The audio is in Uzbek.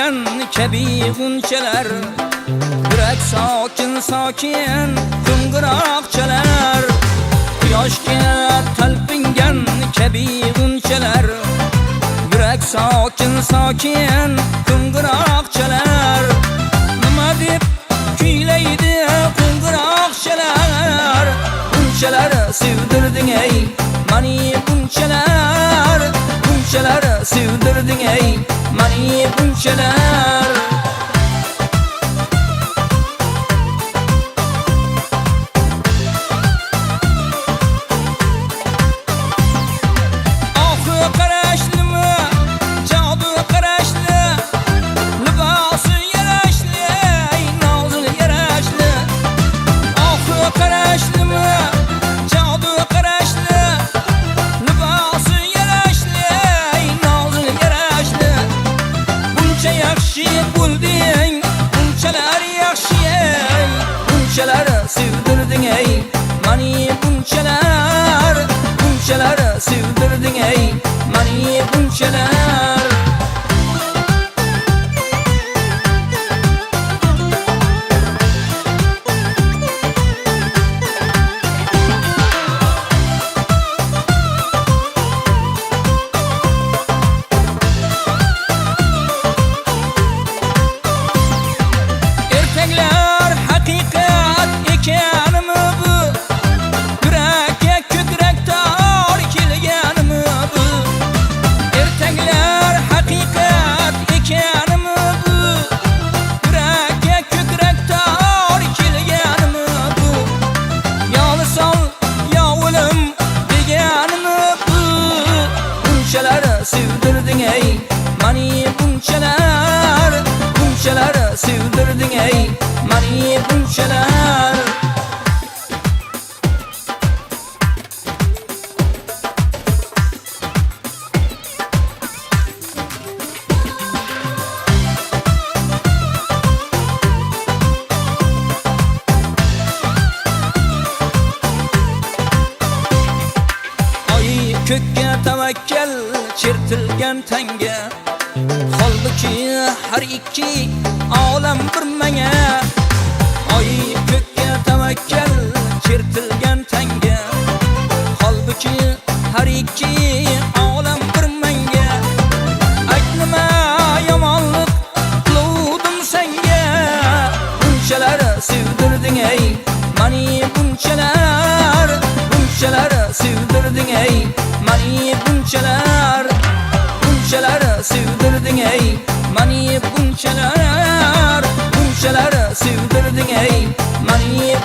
talpingan kabi g'unchalar, yurak sokin sokin qo'ng'iroq chalar. Quyoshga talpingan kabi g'unchalar, yurak sokin sokin qo'ng'iroq chalar. Nima deb kuylaydi qo'ng'iroqchalar? Bunchalar sevdirding ey mani, bunchalar sevdirding ey mani, bunchalar. Bunchalar sevdirding ey mani, bunchalar sevdirding ey mani, bunchalar. Sevdirding ey mani, bunchalar sevdirding ey mani, bunchalar. Ko'kka tavakkal chertilgan tanga, holbuki har ikki olam bir menga. Oy ko'kka tavakkal chertilgan tanga, holbuki har ikki olam bir menga. Aytnima yomonlik qiluvdim senga, bunchalar sevdirding ey mani, bunchalar sevdirding ey mani, bunchalar sevdirding ey mani, bunchalar sevdirding ey mani,